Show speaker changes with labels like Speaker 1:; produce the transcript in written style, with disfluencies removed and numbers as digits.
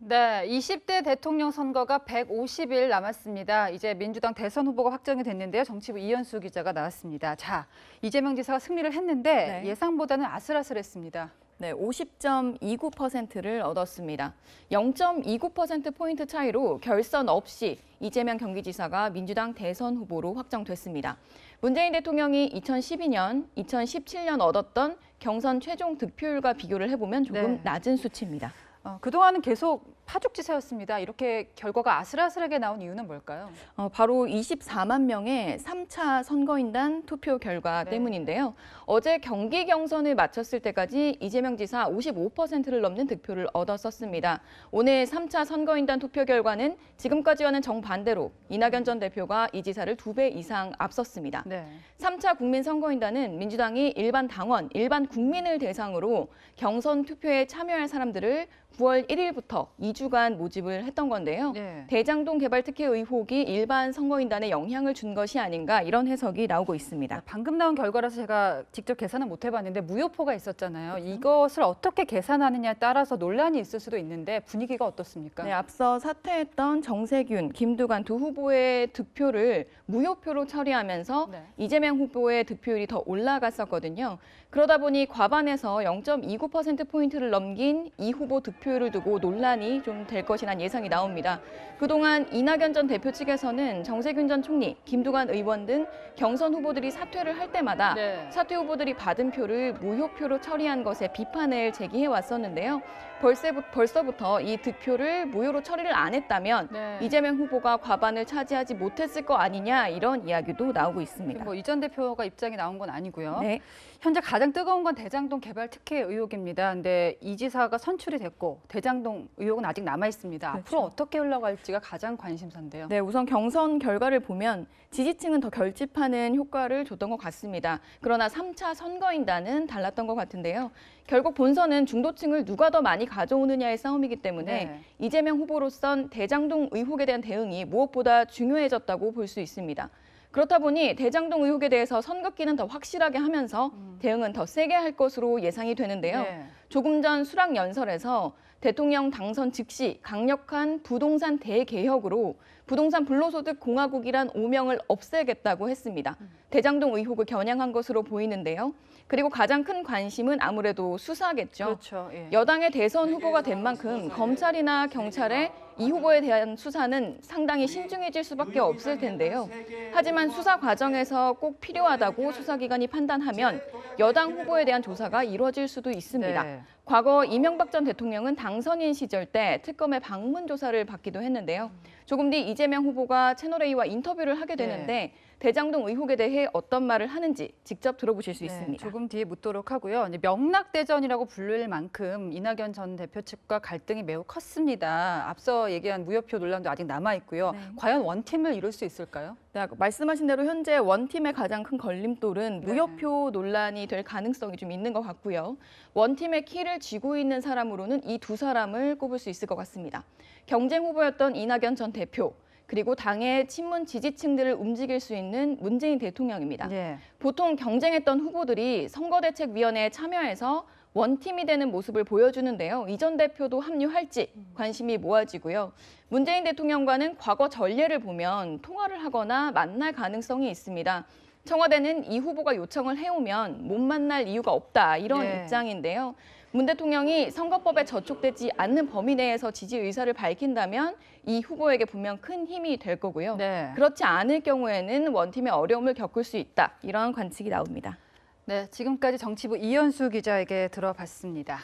Speaker 1: 네, 20대 대통령 선거가 150일 남았습니다. 이제 민주당 대선 후보가 확정이 됐는데요. 정치부 이현수 기자가 나왔습니다. 자, 이재명 지사가 승리를 했는데
Speaker 2: 네.
Speaker 1: 예상보다는 아슬아슬했습니다.
Speaker 2: 네, 50.29%를 얻었습니다. 0.29%포인트 차이로 결선 없이 이재명 경기지사가 민주당 대선 후보로 확정됐습니다. 문재인 대통령이 2012년, 2017년 얻었던 경선 최종 득표율과 비교를 해보면 조금
Speaker 1: 네.
Speaker 2: 낮은 수치입니다.
Speaker 1: 그동안은 계속 파죽지세였습니다. 이렇게 결과가 아슬아슬하게 나온 이유는 뭘까요?
Speaker 2: 바로 24만 명의 3차 선거인단 투표 결과
Speaker 1: 네.
Speaker 2: 때문인데요. 어제 경기 경선을 마쳤을 때까지 이재명 지사 55%를 넘는 득표를 얻었었습니다. 오늘 3차 선거인단 투표 결과는 지금까지와는 정반대로 이낙연 전 대표가 이 지사를 2배 이상 앞섰습니다.
Speaker 1: 네.
Speaker 2: 3차 국민선거인단은 민주당이 일반 당원, 일반 국민을 대상으로 경선 투표에 참여할 사람들을 9월 1일부터 2주간 모집을 했던 건데요.
Speaker 1: 네.
Speaker 2: 대장동 개발 특혜 의혹이 일반 선거인단에 영향을 준 것이 아닌가 이런 해석이 나오고 있습니다.
Speaker 1: 방금 나온 결과라서 제가 직접 계산은 못 해봤는데 무효표가 있었잖아요. 이것을 어떻게 계산하느냐에 따라서 논란이 있을 수도 있는데 분위기가 어떻습니까?
Speaker 2: 네, 앞서 사퇴했던 정세균, 김두관 두 후보의 득표를 무효표로 처리하면서
Speaker 1: 네.
Speaker 2: 이재명 후보의 득표율이 더 올라갔었거든요. 그러다 보니 과반에서 0.29%포인트를 넘긴 이 후보 득표율을 두고 논란이 좀 될 것이란 예상이 나옵니다. 그동안 이낙연 전 대표 측에서는 정세균 전 총리, 김두관 의원 등 경선 후보들이 사퇴를 할 때마다
Speaker 1: 네.
Speaker 2: 사퇴 후보들이 받은 표를 무효표로 처리한 것에 비판을 제기해 왔었는데요. 벌써부터 이 득표를 무효로 처리를 안 했다면
Speaker 1: 네.
Speaker 2: 이재명 후보가 과반을 차지하지 못했을 거 아니냐 이런 이야기도 나오고 있습니다.
Speaker 1: 뭐 이 전 대표가 입장이 나온 건 아니고요.
Speaker 2: 네.
Speaker 1: 현재 가장 뜨거운 건 대장동 개발 특혜 의혹입니다. 근데 이 지사가 선출이 됐고 대장동 의혹은 아직 남아 있습니다.
Speaker 2: 그렇죠.
Speaker 1: 앞으로 어떻게 흘러갈지가 가장 관심사인데요.
Speaker 2: 네, 우선 경선 결과를 보면 지지층은 더 결집하는 효과를 줬던 것 같습니다. 그러나 3차 선거인단은 달랐던 것 같은데요. 결국 본선은 중도층을 누가 더 많이 가져오느냐의 싸움이기 때문에
Speaker 1: 네.
Speaker 2: 이재명 후보로선 대장동 의혹에 대한 대응이 무엇보다 중요해졌다고 볼 수 있습니다. 그렇다 보니 대장동 의혹에 대해서 선긋기는 더 확실하게 하면서 대응은 더 세게 할 것으로 예상이 되는데요.
Speaker 1: 네.
Speaker 2: 조금 전 수락연설에서 대통령 당선 즉시 강력한 부동산 대개혁으로 부동산 불로소득 공화국이란 오명을 없애겠다고 했습니다. 대장동 의혹을 겨냥한 것으로 보이는데요. 그리고 가장 큰 관심은 아무래도 수사겠죠.
Speaker 1: 그렇죠. 예.
Speaker 2: 여당의 대선 후보가 된 만큼 검찰이나 경찰의 이 후보에 대한 수사는 상당히 신중해질 수밖에 없을 텐데요. 하지만 수사 과정에서 꼭 필요하다고 수사기관이 판단하면 여당 후보에 대한 조사가 이루어질 수도 있습니다.
Speaker 1: 네.
Speaker 2: 과거 이명박 전 대통령은 당선인 시절 때 특검의 방문 조사를 받기도 했는데요. 조금 뒤 이재명 후보가 채널A와 인터뷰를 하게 되는데 대장동 의혹에 대해 어떤 말을 하는지 직접 들어보실 수 있습니다.
Speaker 1: 조금 뒤에 묻도록 하고요. 이제 명락대전이라고 불릴 만큼 이낙연 전 대표 측과 갈등이 매우 컸습니다. 앞서 얘기한 무효표 논란도 아직 남아 있고요.
Speaker 2: 네.
Speaker 1: 과연 원팀을 이룰 수 있을까요?
Speaker 2: 네, 말씀하신 대로 현재 원팀의 가장 큰 걸림돌은
Speaker 1: 네.
Speaker 2: 무효표 논란이 될 가능성이 좀 있는 것 같고요. 원팀의 키를 쥐고 있는 사람으로는 이 두 사람을 꼽을 수 있을 것 같습니다. 경쟁 후보였던 이낙연 전 대표, 그리고 당의 친문 지지층들을 움직일 수 있는 문재인 대통령입니다.
Speaker 1: 네.
Speaker 2: 보통 경쟁했던 후보들이 선거대책위원회에 참여해서 원팀이 되는 모습을 보여주는데요. 이 전 대표도 합류할지 관심이 모아지고요. 문재인 대통령과는 과거 전례를 보면 통화를 하거나 만날 가능성이 있습니다. 청와대는 이 후보가 요청을 해오면 못 만날 이유가 없다 이런
Speaker 1: 네.
Speaker 2: 입장인데요. 문 대통령이 선거법에 저촉되지 않는 범위 내에서 지지 의사를 밝힌다면 이 후보에게 분명 큰 힘이 될 거고요.
Speaker 1: 네.
Speaker 2: 그렇지 않을 경우에는 원팀의 어려움을 겪을 수 있다. 이런 관측이 나옵니다.
Speaker 1: 네, 지금까지 정치부 이현수 기자에게 들어봤습니다.